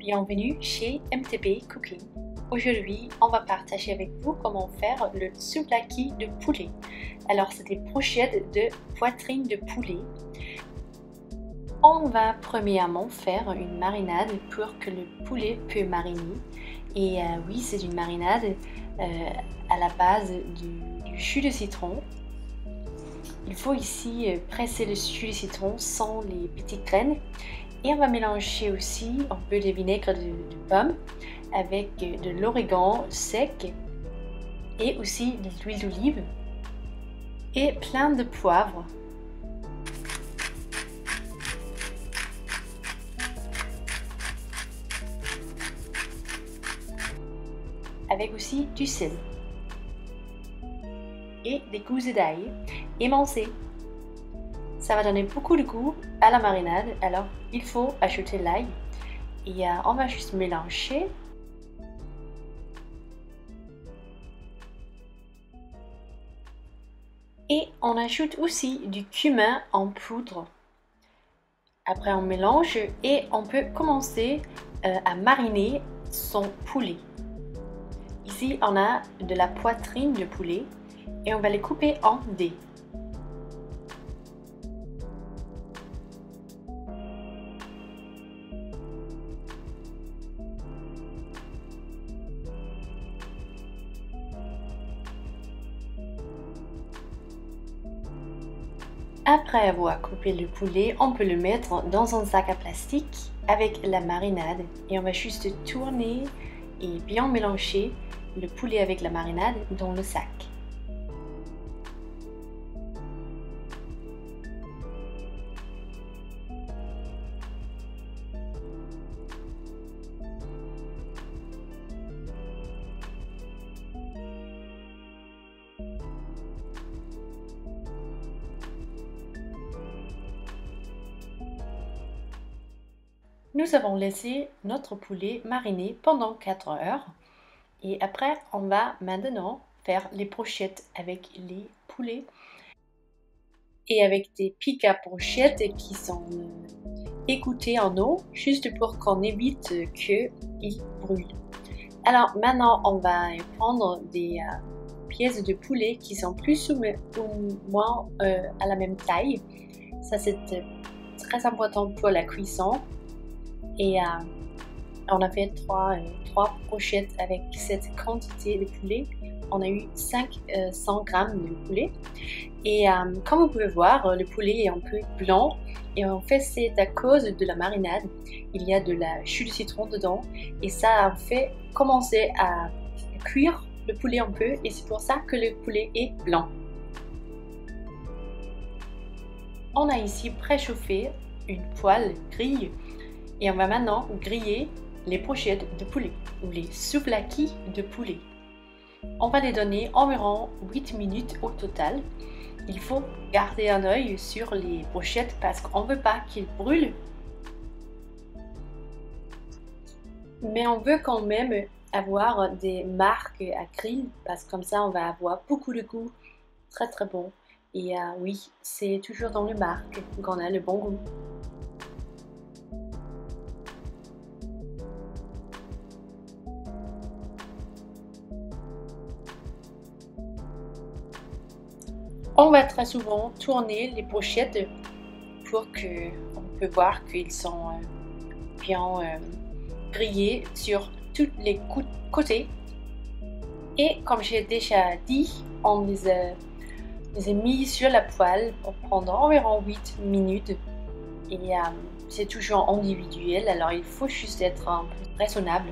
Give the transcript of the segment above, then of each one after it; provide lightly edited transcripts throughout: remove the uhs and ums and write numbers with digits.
Bienvenue chez MTB Cooking. Aujourd'hui, on va partager avec vous comment faire le souvlaki de poulet. Alors, c'est des brochettes de poitrine de poulet. On va premièrement faire une marinade pour que le poulet puisse mariner. Et oui, c'est une marinade à la base du jus de citron. Il faut ici presser le jus de citron sans les petites graines. Et on va mélanger aussi un peu de vinaigre de pomme avec de l'origan sec et aussi de l'huile d'olive et plein de poivre. Avec aussi du sel et des gousses d'ail émincées. Ça va donner beaucoup de goût à la marinade, alors il faut ajouter l'ail et on va juste mélanger. Et on ajoute aussi du cumin en poudre. Après on mélange et on peut commencer à mariner son poulet. Ici on a de la poitrine de poulet et on va les couper en dés. Après avoir coupé le poulet, on peut le mettre dans un sac à plastique avec la marinade et on va juste tourner et bien mélanger le poulet avec la marinade dans le sac. Nous avons laissé notre poulet mariner pendant 4 heures et après on va maintenant faire les brochettes avec les poulets et avec des pics à brochettes qui sont égouttés en eau juste pour qu'on évite qu'ils brûlent. Alors maintenant on va prendre des pièces de poulet qui sont plus ou moins à la même taille. Ça c'est très important pour la cuisson. Et on a fait 3 brochettes avec cette quantité de poulet. On a eu 500 grammes de poulet. Et comme vous pouvez voir, le poulet est un peu blanc. Et en fait, c'est à cause de la marinade. Il y a de la jus de citron dedans. Et ça a fait commencer à cuire le poulet un peu. Et c'est pour ça que le poulet est blanc. On a ici préchauffé une poêle grille. Et on va maintenant griller les brochettes de poulet ou les souvlaki de poulet. On va les donner environ 8 minutes au total. Il faut garder un œil sur les brochettes parce qu'on ne veut pas qu'ils brûlent. Mais on veut quand même avoir des marques à grill parce que comme ça on va avoir beaucoup de goût très très bon. Et oui, c'est toujours dans les marques qu'on a le bon goût. On va très souvent tourner les brochettes pour qu'on peut voir qu'ils sont bien grillés sur tous les côtés. Et comme j'ai déjà dit, on les a mis sur la poêle pendant environ 8 minutes. Et c'est toujours individuel, alors il faut juste être un peu raisonnable.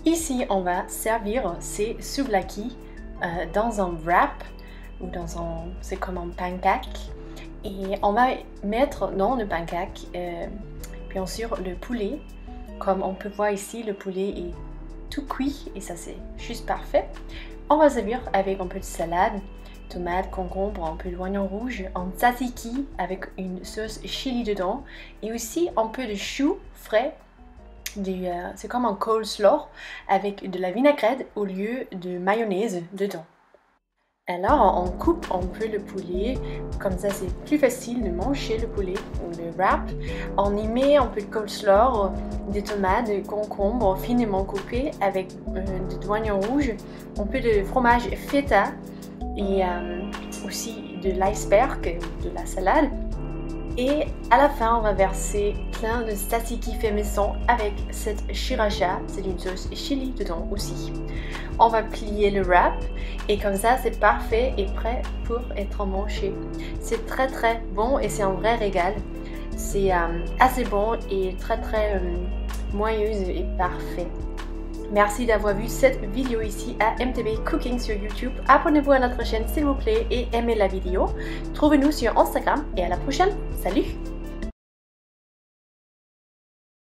Ici, on va servir ces souvlaki dans un wrap ou c'est comme un pancake et on va mettre dans le pancake bien sûr le poulet. Comme on peut voir ici, le poulet est tout cuit et ça c'est juste parfait. On va servir avec un peu de salade, tomates, concombre, un peu d'oignon rouge, un tzatziki avec une sauce chili dedans et aussi un peu de choux frais. C'est comme un coleslaw avec de la vinaigrette au lieu de mayonnaise dedans. Alors, on coupe un peu le poulet, comme ça c'est plus facile de manger le poulet, le wrap. On y met un peu de coleslaw, des tomates, des concombres finement coupés avec des oignons rouges, un peu de fromage feta et aussi de l'iceberg, de la salade. Et à la fin, on va verser plein de tzatziki fait maison avec cette sriracha, c'est une sauce chili dedans aussi. On va plier le wrap et comme ça c'est parfait et prêt pour être mangé. C'est très très bon et c'est un vrai régal. C'est assez bon et très moelleuse et parfait. Merci d'avoir vu cette vidéo ici à MTB Cooking sur YouTube. Abonnez-vous à notre chaîne s'il vous plaît et aimez la vidéo. Trouvez-nous sur Instagram et à la prochaine. Salut!